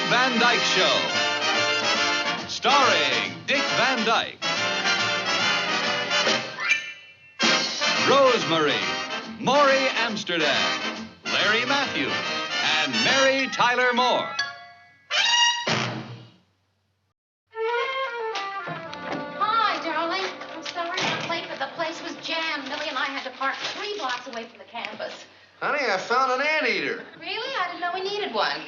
Van Dyke Show. Starring Dick Van Dyke. Rosemary, Maury Amsterdam, Larry Matthews, and Mary Tyler Moore. Hi, darling. I'm sorry I'm late, but the place was jammed. Millie and I had to park 3 blocks away from the campus. Honey, I found an anteater. Really? I didn't know we needed one.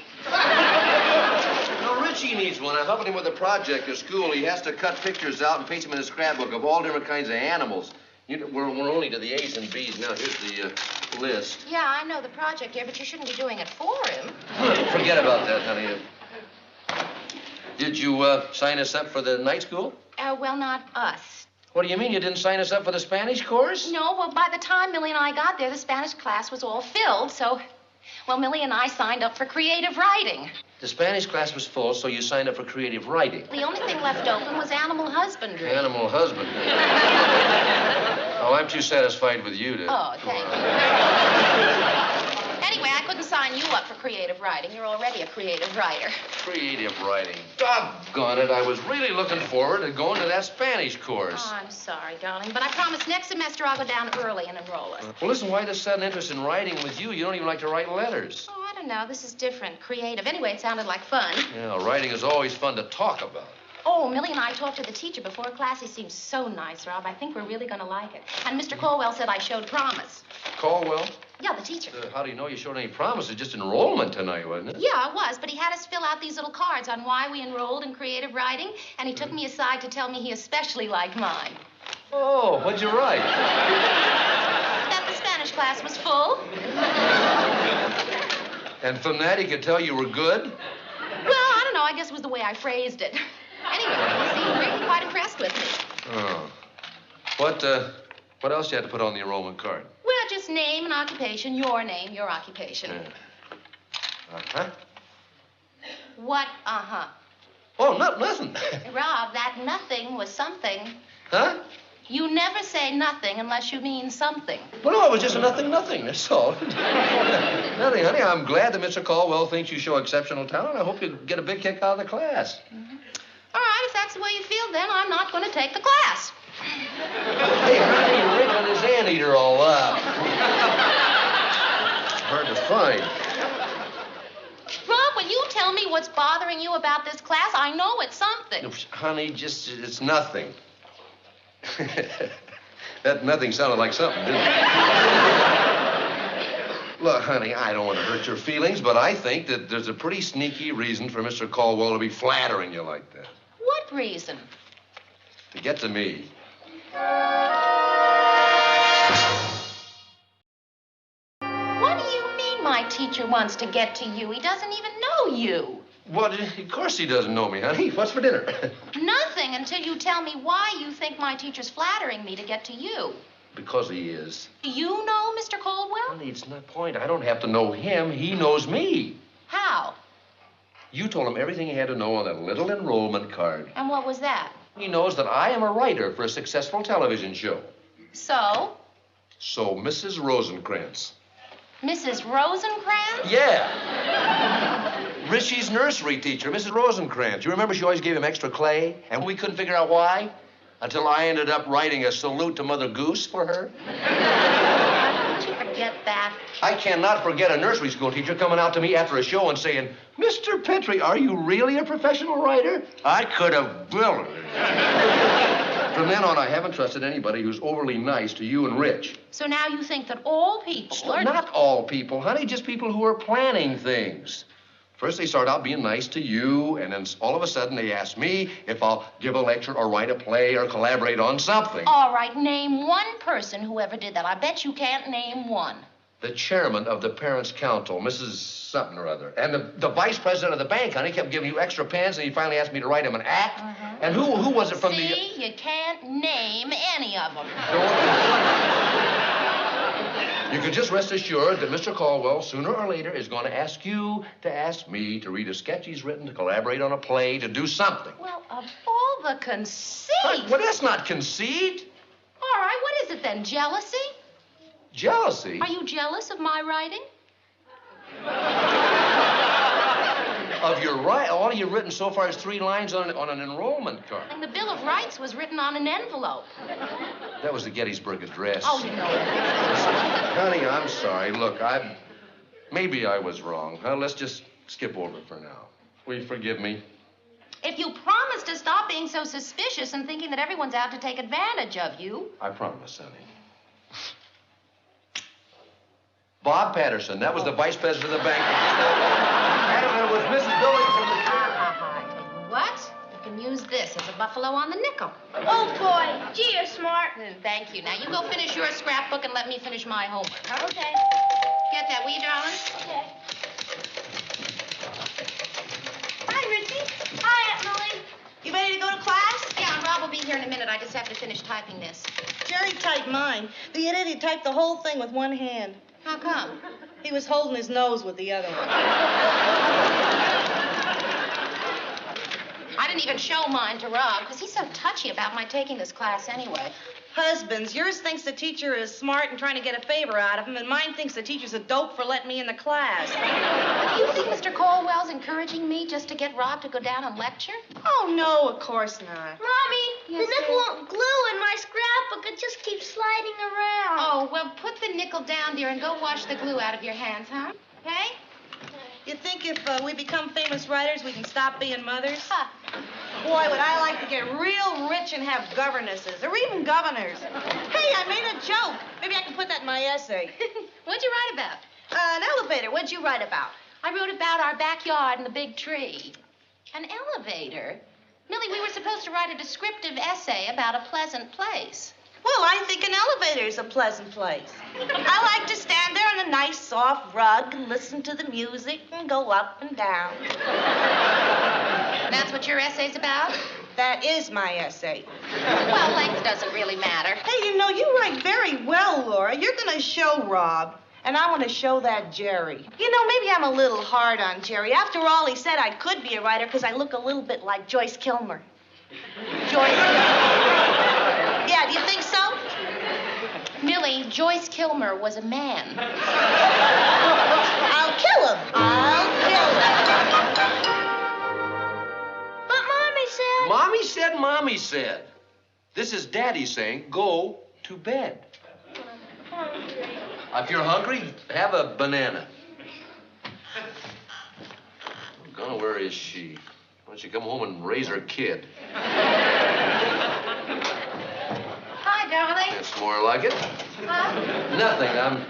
No, Richie needs one. I'm helping him with a project at school. He has to cut pictures out and paste them in his scrapbook of all different kinds of animals. We're only to the A's and B's now. Here's the list. Yeah, I know the project here, but you shouldn't be doing it for him. Forget about that, honey. Did you sign us up for the night school? Well, not us. What do you mean? You didn't sign us up for the Spanish course? No, well, by the time Millie and I got there, the Spanish class was all filled, so... Well, Millie and I signed up for creative writing. The Spanish class was full, so you signed up for creative writing. The only thing left open was animal husbandry. Animal husbandry. Oh, I'm too satisfied with you to... Oh, thank you. Anyway, I couldn't sign you up for creative writing. You're already a creative writer. Creative writing. Doggone it. I was really looking forward to going to that Spanish course. Oh, I'm sorry, darling, but I promise next semester I'll go down early and enroll us. Well, listen, why this sudden interest in writing with you? You don't even like to write letters. Oh, I don't know. This is different. Creative. Anyway, it sounded like fun. Yeah, writing is always fun to talk about. Oh, Millie and I talked to the teacher before class. He seems so nice, Rob. I think we're really going to like it. And Mr. Caldwell said I showed promise. Caldwell? Yeah, the teacher. How do you know you showed any promise? It's just enrollment tonight, wasn't it? Yeah, it was, but he had us fill out these little cards on why we enrolled in creative writing, and he took me aside to tell me he especially liked mine. Oh, what'd you write? That the Spanish class was full. And from that, he could tell you were good? Well, I don't know. I guess it was the way I phrased it. Anyway, he seemed really quite impressed with me. Oh. What else you had to put on the enrollment card? Well, just name and occupation, your name, your occupation. Uh-huh. What uh-huh? Oh, nothing. Rob, that nothing was something. Huh? You never say nothing unless you mean something. Well, no, it was just a nothing, that's all. Nothing, honey. I'm glad that Mr. Caldwell thinks you show exceptional talent. I hope you get a big kick out of the class. Mm-hmm. All right, if that's the way you feel, then I'm not going to take the class. Hey, honey, you're wrinkling this anteater all up. Hard to find. Rob, will you tell me what's bothering you about this class? I know it's something. Honey, it's nothing. That nothing sounded like something, didn't it? Look, honey, I don't want to hurt your feelings, but I think that there's a pretty sneaky reason for Mr. Caldwell to be flattering you like that. What reason? To get to me. What do you mean my teacher wants to get to you? He doesn't even know you. Well, of course he doesn't know me, honey. What's for dinner? Nothing until you tell me why you think my teacher's flattering me to get to you. Because he is. Do you know Mr. Caldwell? Honey, it's not the point. I don't have to know him. He knows me. How? You told him everything he had to know on that little enrollment card. And what was that? He knows that I am a writer for a successful television show. So? So, Mrs. Rosencrantz. Mrs. Rosencrantz? Yeah. Richie's nursery teacher, Mrs. Rosencrantz. You remember she always gave him extra clay? And we couldn't figure out why? Until I ended up writing a salute to Mother Goose for her. Don't you forget that? I cannot forget a nursery school teacher coming out to me after a show and saying, Mr. Petrie, are you really a professional writer? I could have built it. From then on, I haven't trusted anybody who's overly nice to you and Rich. So now you think that all people are... Not all people, honey, just people who are planning things. First, they start out being nice to you, and then all of a sudden they ask me if I'll give a lecture or write a play or collaborate on something. All right, name one person who ever did that. I bet you can't name one. The chairman of the Parents' Council, Mrs. something or other. And the vice president of the bank, honey, kept giving you extra pens, and he finally asked me to write him an act. And who was it from the... See, you can't name any of them. You can just rest assured that Mr. Caldwell, sooner or later, is going to ask you to ask me to read a sketch he's written, to collaborate on a play, to do something. Well, of all the conceit... Well, that's not conceit. All right, what is it then, jealousy? Jealousy? Are you jealous of my writing? Of your right, all you've written so far is 3 lines on an enrollment card. And the Bill of Rights was written on an envelope. That was the Gettysburg Address. Oh, no. Honey, I'm sorry. Look, maybe I was wrong. Let's just skip over it for now. Will you forgive me? If you promise to stop being so suspicious and thinking that everyone's out to take advantage of you. I promise, honey. Bob Patterson, that was the vice president of the bank. And it was Mrs. Billings from the... What? You can use this as a buffalo on the nickel. Oh, boy. Gee, you're smart. Thank you. Now, you go finish your scrapbook and let me finish my homework, huh? Okay. Get that, will you, darling? Okay. Hi, Richie. Hi, Aunt Millie. You ready to go to class? Yeah, and Rob will be here in a minute. I just have to finish typing this. Jerry typed mine. The idiot, he typed the whole thing with one hand. How come? He was holding his nose with the other one. I didn't even show mine to Rob, because he's so touchy about my taking this class anyway. Husbands, yours thinks the teacher is smart and trying to get a favor out of him, and mine thinks the teacher's a dope for letting me in the class. You think Mr. Caldwell's encouraging me just to get Rob to go down and lecture? Oh, no, of course not. Mommy, Yes, the nickel won't glue in my scrapbook. It just keeps sliding around. Oh, well, put the nickel down, dear, and go wash the glue out of your hands, huh? Okay? You think if we become famous writers, we can stop being mothers? Huh. Boy, would I like to get real rich and have governesses, or even governors. Hey, I made a joke. Maybe I can put that in my essay. What'd you write about? An elevator. What'd you write about? I wrote about our backyard and the big tree. An elevator? Millie, we were supposed to write a descriptive essay about a pleasant place. Well, I think an elevator's a pleasant place. I like to stand there on a nice soft rug and listen to the music and go up and down. That's what your essay's about? That is my essay. Well, length doesn't really matter. Hey, you know, you write very well, Laura. You're going to show Rob. And I want to show that Jerry. You know, maybe I'm a little hard on Jerry. After all, he said I could be a writer because I look a little bit like Joyce Kilmer. Joyce Kilmer. Yeah, do you think so? Millie, Joyce Kilmer was a man. I'll kill him. I'll kill him. But Mommy said... Mommy said, Mommy said. This is Daddy saying, go to bed. If you're hungry, have a banana. Gonna, where is she? Why don't she come home and raise her kid? Hi, darling. That's more like it. Huh? Nothing. I'm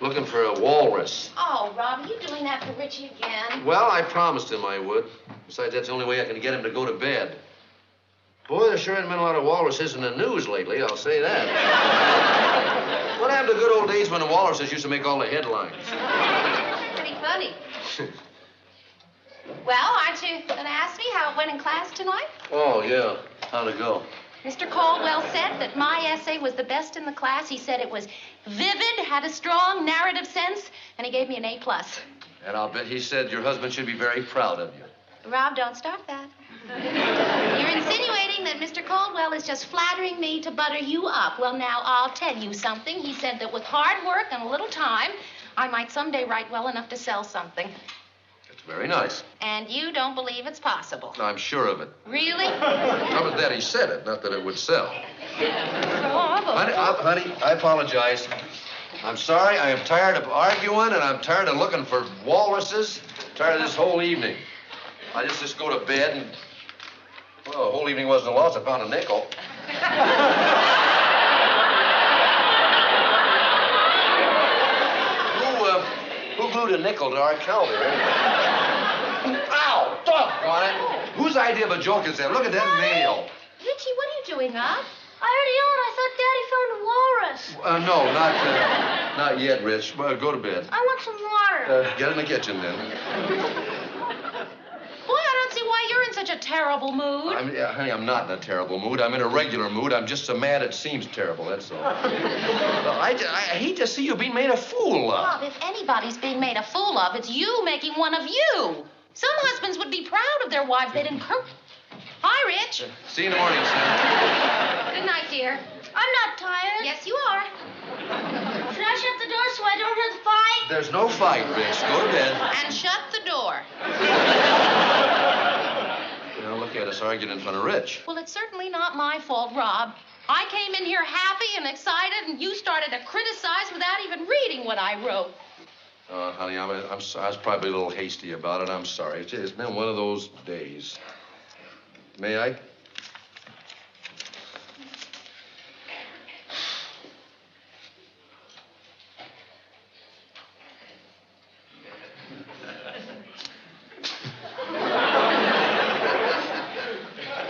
looking for a walrus. Oh, Rob, are you doing that for Richie again? Well, I promised him I would. Besides, that's the only way I can get him to go to bed. Boy, there sure hasn't been a lot of walruses in the news lately, I'll say that. What happened to the good old days when the walruses used to make all the headlines? Pretty funny. Well, aren't you going to ask me how it went in class tonight? Oh, yeah. How'd it go? Mr. Caldwell said that my essay was the best in the class. He said it was vivid, had a strong narrative sense, and he gave me an A+. And I'll bet he said your husband should be very proud of you. Rob, don't start that. You're insinuating that Mr. Caldwell is just flattering me to butter you up. Well, now, I'll tell you something. He said that with hard work and a little time, I might someday write well enough to sell something. It's very nice. And you don't believe it's possible. I'm sure of it. Really? How about that? He said it, not that it would sell. Rob, Honey, I apologize. I'm sorry. I am tired of arguing, and I'm tired of looking for walruses. Tired of this whole evening. I just go to bed and... Well, the whole evening wasn't a loss. I found a nickel. Who glued a nickel to our calendar? Ow! Doggone it! Whose idea of a joke is that? Look at that nail. Richie, what are you doing up? I heard a yawn. I thought Daddy found a walrus. No, not yet, Rich. Well, go to bed. I want some water. Get in the kitchen, then. Boy, I don't see why you're in such a terrible mood. Honey, I'm not in a terrible mood. I'm in a regular mood. I'm just so mad it seems terrible, that's all. Well, I hate to see you being made a fool of. Rob, if anybody's being made a fool of, it's you making one of you. Some husbands would be proud of their wives. They'd encourage... Hi, Rich. See you in the morning, Sam. Good night, dear. I'm not tired. Yes, you are. Should I shut the door so I don't hear the fight? There's no fight, Rich. Go to bed. And shut the door. Now, look at us arguing in front of Rich. Well, it's certainly not my fault, Rob. I came in here happy and excited, and you started to criticize without even reading what I wrote. Oh, honey, I was probably a little hasty about it. I'm sorry. It's been one of those days. May I?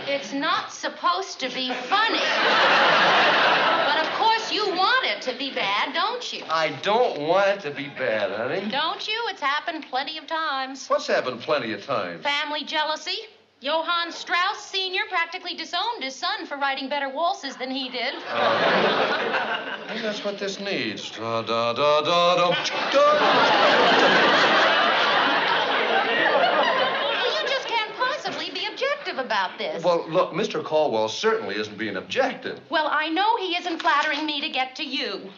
It's not supposed to be funny. But of course you want it to be bad, don't you? I don't want it to be bad, honey. Don't you? It's happened plenty of times. What's happened plenty of times? Family jealousy. Johann Strauss Sr. practically disowned his son for writing better waltzes than he did. I think that's what this needs. Da, da, da, da, da, da. Well, you just can't possibly be objective about this. Well, look, Mr. Caldwell certainly isn't being objective. Well, I know he isn't flattering me to get to you.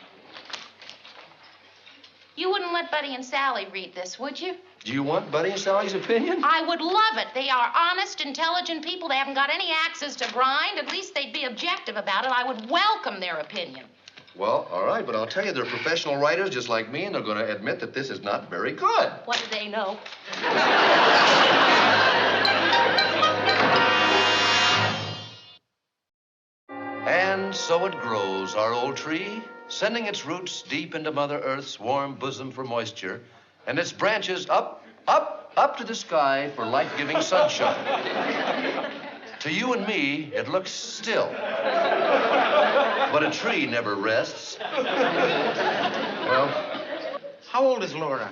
You wouldn't let Buddy and Sally read this, would you? Do you want Buddy and Sally's opinion? I would love it. They are honest, intelligent people. They haven't got any axes to grind. At least they'd be objective about it. I would welcome their opinion. Well, all right, but I'll tell you, they're professional writers just like me, and they're going to admit that this is not very good. What do they know? And so it grows, our old tree, sending its roots deep into Mother Earth's warm bosom for moisture, and its branches up, up, up to the sky for life-giving sunshine. To you and me, it looks still. But a tree never rests. Well, how old is Laura?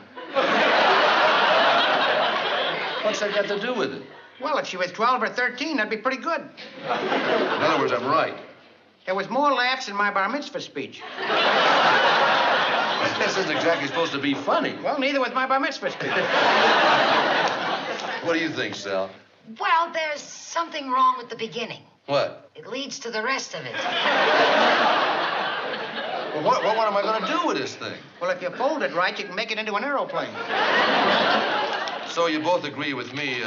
what's that got to do with it? Well, if she was 12 or 13, that'd be pretty good. In other words, I'm right. There was more laughs in my bar mitzvah speech. This isn't exactly supposed to be funny. Well, neither was my bar mitzvah speech. What do you think, Sal? Well, there's something wrong with the beginning. What? It leads to the rest of it. Well, what am I going to do with this thing? Well, if you fold it right, you can make it into an aeroplane. So you both agree with me,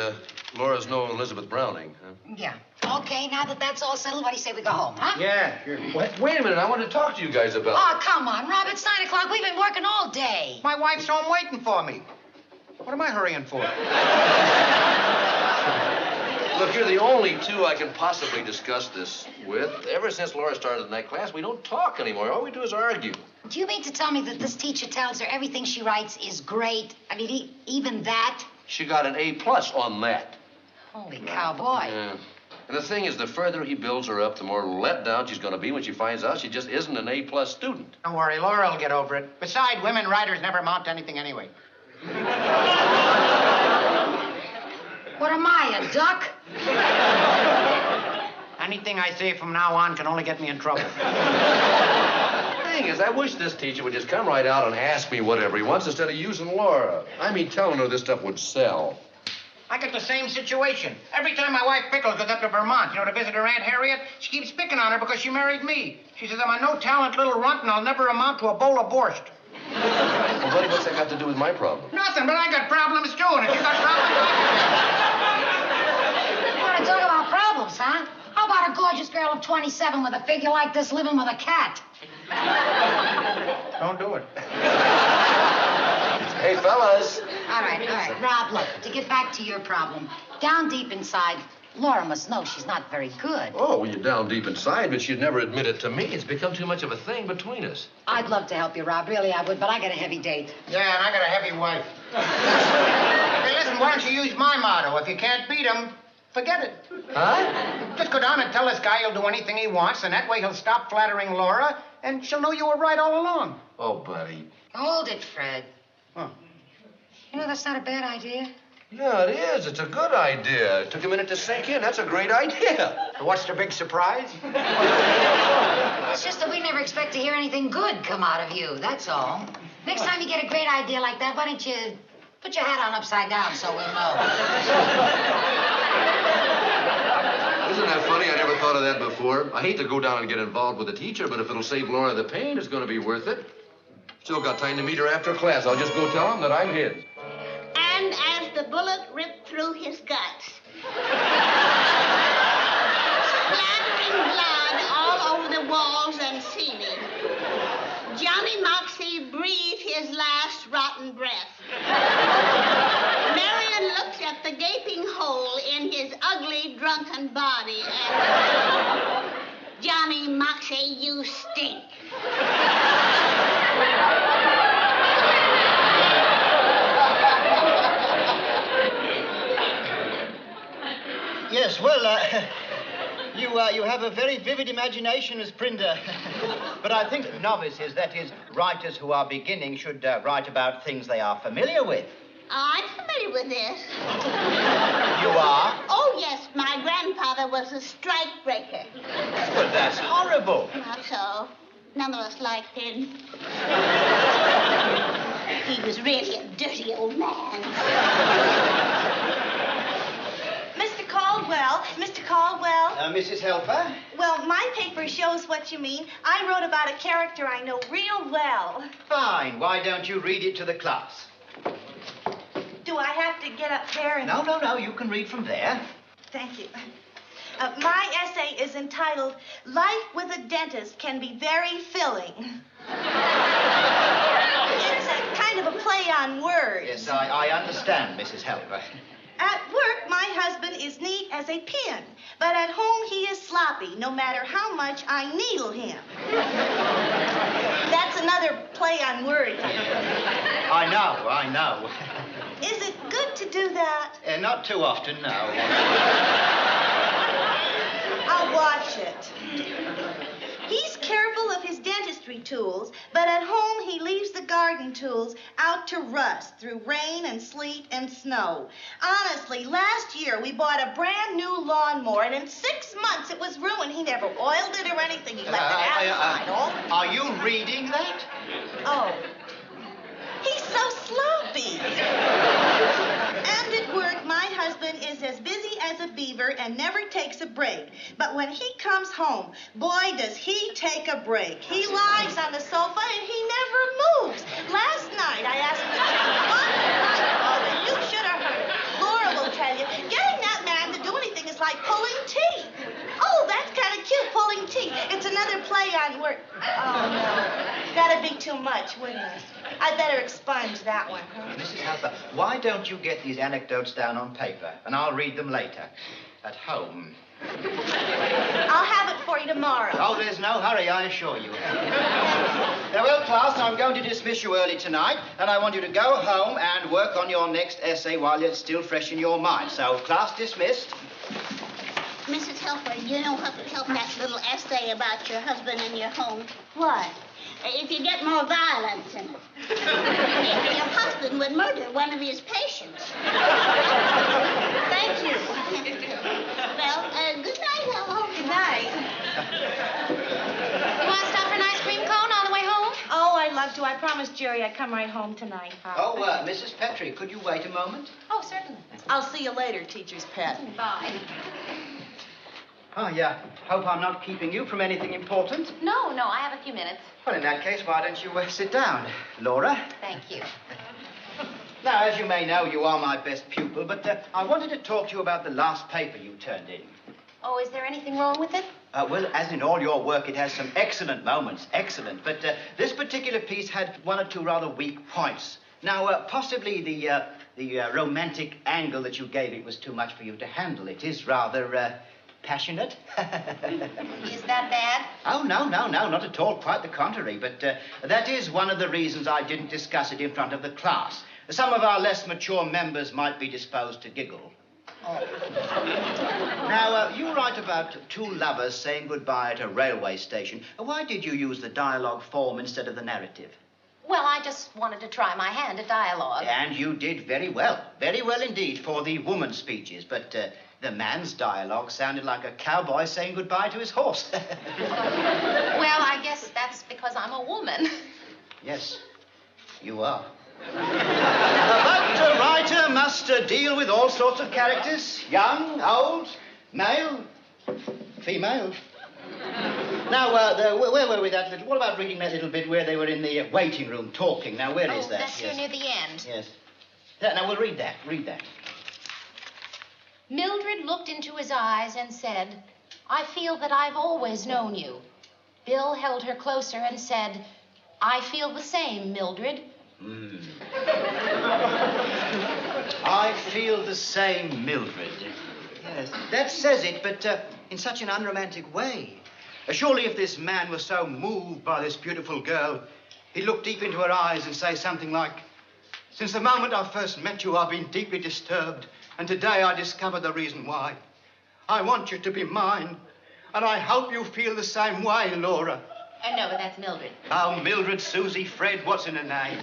Laura's no Elizabeth Browning, huh? Yeah. Okay, now that that's all settled, what do you say we go home, huh? Yeah, sure. Wait a minute, I want to talk to you guys about... Oh, come on, Rob, it's 9 o'clock. We've been working all day. My wife's home waiting for me. What am I hurrying for? Look, you're the only two I can possibly discuss this with. Ever since Laura started in that class, we don't talk anymore. All we do is argue. Do you mean to tell me that this teacher tells her everything she writes is great? I mean, even that? She got an A+ on that. Holy cowboy. Yeah. And the thing is, the further he builds her up, the more let down she's going to be when she finds out she just isn't an A+ student. Don't worry, Laura will get over it. Besides, women writers never amount to anything anyway. What am I, a duck? Anything I say from now on can only get me in trouble. The thing is, I wish this teacher would just come right out and ask me whatever he wants instead of using Laura. I mean, telling her this stuff would sell. I get the same situation. Every time my wife Pickles goes up to Vermont, to visit her Aunt Harriet, she keeps picking on her because she married me. She says I'm a no-talent little runt and I'll never amount to a bowl of borscht. Well, buddy, what's that got to do with my problem? Nothing, but I got problems too, and if you got problems, You want to talk about problems, huh? How about a gorgeous girl of 27 with a figure like this living with a cat? don't do it. Hey, fellas. All right. Rob, look, to get back to your problem, down deep inside, Laura must know she's not very good. Oh, well, you're down deep inside, but she'd never admit it to me. It's become too much of a thing between us. I'd love to help you, Rob. Really, I would, but I got a heavy date. Yeah, and I got a heavy wife. Hey, listen, why don't you use my motto? If you can't beat him, forget it. Huh? Just go down and tell this guy he'll do anything he wants, and that way he'll stop flattering Laura, and she'll know you were right all along. Oh, buddy. Hold it, Fred. Huh. You know, that's not a bad idea. Yeah, it is. It's a good idea. It took a minute to sink in. That's a great idea. So what's the big surprise? It's just that we never expect to hear anything good come out of you, that's all. Next time you get a great idea like that, why don't you put your hat on upside down so we'll know. Isn't that funny? I never thought of that before. I hate to go down and get involved with a teacher, but if it'll save Laura the pain, it's going to be worth it. Still got time to meet her after class. I'll just go tell him that I'm his. And as the bullet ripped through his guts, splattering blood all over the walls and ceiling, Johnny Moxie breathed his last rotten breath. Marion looked at the gaping hole in his ugly, drunken body and... Johnny Moxie, you stink. Yes, well, you have a very vivid imagination, Miss Prinder. But I think novices, that is, writers who are beginning, should write about things they are familiar with. I'm familiar with this. You are? Oh, yes, my grandfather was a strike breaker. But that's horrible. Not so. None of us liked him. He was really a dirty old man. Mr. Caldwell, Mr. Caldwell. Mrs. Helper? Well, my paper shows what you mean. I wrote about a character I know real well. Fine. Why don't you read it to the class? Do I have to get up there and... No. You can read from there. Thank you. My essay is entitled, Life with a Dentist Can Be Very Filling. It's a kind of a play on words. Yes, I understand, Mrs. Helper. At work, my husband is neat as a pin, but at home he is sloppy, no matter how much I needle him. That's another play on words. I know. Is it good to do that? Not too often, no. I'll watch it. He's careful of his dentistry tools, but at home he leaves the garden tools out to rust through rain and sleet and snow. Honestly, last year we bought a brand new lawnmower, and in 6 months it was ruined. He never oiled it or anything. He left it outside all the time. Are you reading that? Oh. He's so sloppy. And at work, my husband is as busy as a beaver and never takes a break. But when he comes home, boy, does he take a break. He lies on the sofa and he never moves. Last night, I asked him to take one night off, and you should have heard. Laura will tell you, getting that man to do anything is like pulling teeth. Oh, that's kind of cute, pulling teeth. It's another play on work. Oh, no. That'd be too much, wouldn't it? I'd better expunge that one. Mrs. Helper, why don't you get these anecdotes down on paper, and I'll read them later, at home. I'll have it for you tomorrow. Oh, there's no hurry, I assure you. Well, class, I'm going to dismiss you early tonight, and I want you to go home and work on your next essay while it's still fresh in your mind. So, class dismissed. Mrs. Helper, you know what would help that little essay about your husband and your home? What? If you get more violence in it. Your husband would murder one of his patients. Thank you. Well, good night, hello. Good night. You want to stop for an ice cream cone on the way home? Oh, I'd love to. I promised Jerry I'd come right home tonight. Oh, Mrs. Petrie, could you wait a moment? Oh, certainly. I'll see you later, teacher's pet. Bye. Oh, yeah. Hope I'm not keeping you from anything important. No, I have a few minutes. Well, in that case, why don't you sit down, Laura? Thank you. Now, as you may know, you are my best pupil, but I wanted to talk to you about the last paper you turned in. Oh, is there anything wrong with it? Well, as in all your work, it has some excellent moments, excellent. But this particular piece had one or two rather weak points. Now, possibly the romantic angle that you gave it was too much for you to handle. It is rather passionate. Is that bad? Oh, no, not at all. Quite the contrary. But that is one of the reasons I didn't discuss it in front of the class. Some of our less mature members might be disposed to giggle. Oh. Now, you write about two lovers saying goodbye at a railway station. Why did you use the dialogue form instead of the narrative? Well, I just wanted to try my hand at dialogue. And you did very well indeed for the woman's speeches. But the man's dialogue sounded like a cowboy saying goodbye to his horse. Well, I guess that's because I'm a woman. Yes, you are. But a writer must deal with all sorts of characters. Young, old, male, female. Now, where were we that little... What about reading that little bit where they were in the waiting room talking? Now, where is that? That's here near the end. Yes. Yeah, now, we'll read that. Read that. Mildred looked into his eyes and said, I feel that I've always known you. Bill held her closer and said, I feel the same, Mildred. I feel the same, Mildred. Yes, that says it, but in such an unromantic way. Surely if this man was so moved by this beautiful girl, he'd look deep into her eyes and say something like, since the moment I first met you, I've been deeply disturbed, and today I discovered the reason why. I want you to be mine, and I hope you feel the same way, Laura. No, but that's Mildred. Oh, Mildred, Susie, Fred, what's in her name?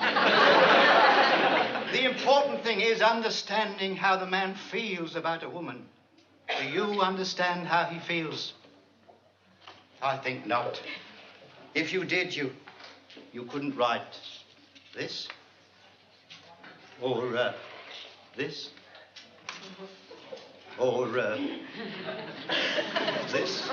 The important thing is understanding how the man feels about a woman. Do you understand how he feels? I think not. If you did, you couldn't write this. Or, this. Or, this.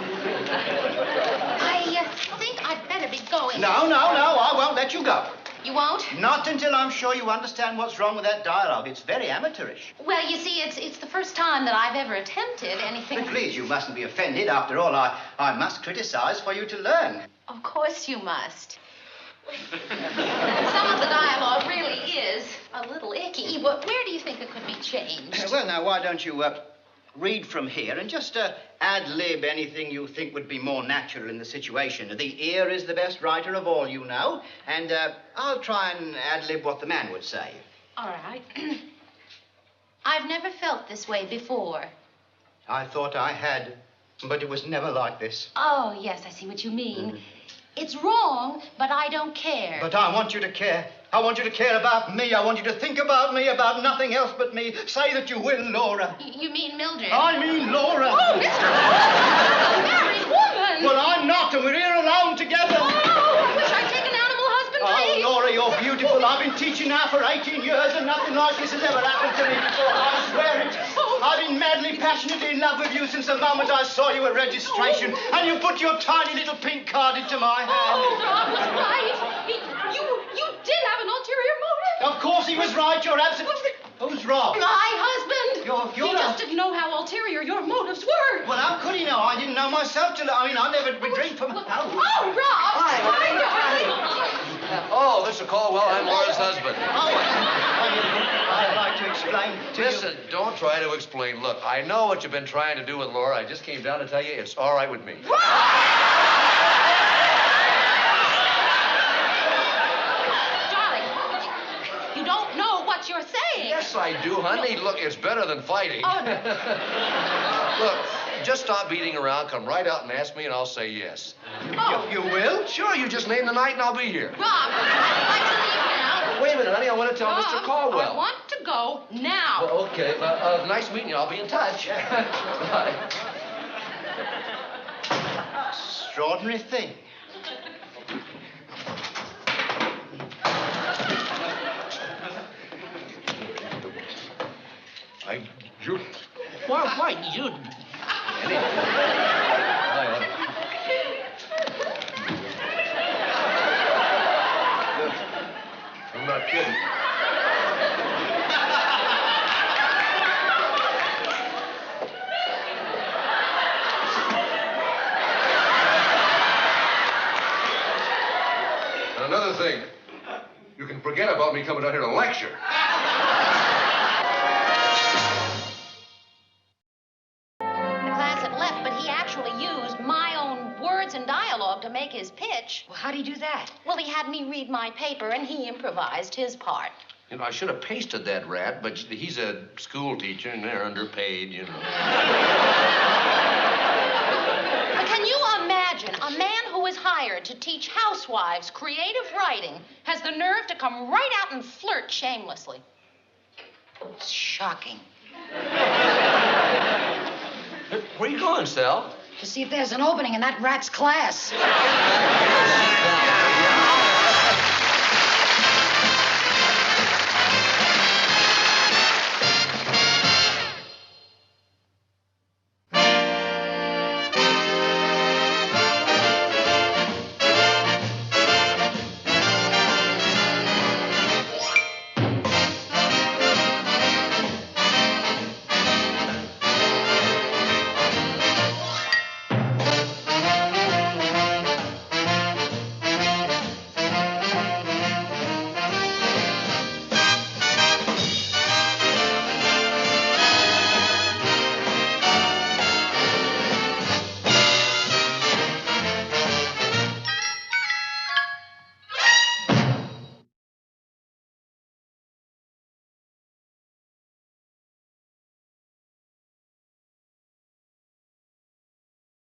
I think I'd better be going. No, I won't let you go. You won't? Not until I'm sure you understand what's wrong with that dialogue. It's very amateurish. Well, you see, it's the first time that I've ever attempted anything. But please, you mustn't be offended. After all, I must criticize for you to learn. Of course you must. Some of the dialogue really is a little icky. But where do you think it could be changed? Well, now, why don't you read from here and just ad-lib anything you think would be more natural in the situation. The ear is the best writer of all, you know, and I'll try and ad-lib what the man would say. All right. I've never felt this way before. I thought I had, but it was never like this. Oh, yes, I see what you mean. It's wrong, but I don't care. But I want you to care. I want you to care about me. I want you to think about me, about nothing else but me. Say that you will, Laura. You mean Mildred? I mean Laura. Oh, Mr. Caldwell, a married woman. Well, I'm not, and we're here alone together. Oh, I wish I'd take an animal husband, please. Oh, Laura, you're beautiful. I've been teaching now for 18 years, and nothing like this has ever happened to me before. I swear it. I've been madly, passionately in love with you since the moment I saw you at registration, and you put your tiny little pink card into my hand. Oh, Rob was right. You did have an ulterior motive. Of course he was right. You're absolutely... Who's Rob? My husband. You're He just didn't know how ulterior your motives were. Well, how could he know? I didn't know myself till... I never drink from... Oh, Rob. Hi. Oh, Mr. Caldwell, I'm Laura's husband. I'd like to explain to you... Listen, don't try to explain. Look, I know what you've been trying to do with Laura. I just came down to tell you it's all right with me. You don't know what you're saying. Yes, I do, honey. Look, it's better than fighting. Oh, no. Look, just stop beating around. Come right out and ask me, and I'll say yes. Oh. You will? Sure, you just name the night, and I'll be here. Rob, I'd like to leave now. Wait a minute, honey. I want to tell Mr. Caldwell. I want to go now. Well, okay. Nice meeting you. I'll be in touch. Bye. Extraordinary thing. Why, you... I'm not kidding. And another thing, you can forget about me coming down here to lecture. And dialogue to make his pitch. Well, how'd he do that? Well, he had me read my paper, and he improvised his part. You know, I should have pasted that rat, but he's a school teacher, and they're underpaid, you know. But can you imagine a man who is hired to teach housewives creative writing has the nerve to come right out and flirt shamelessly? It's shocking. Where are you going, Sal? To see if there's an opening in that rat's class. Sit down.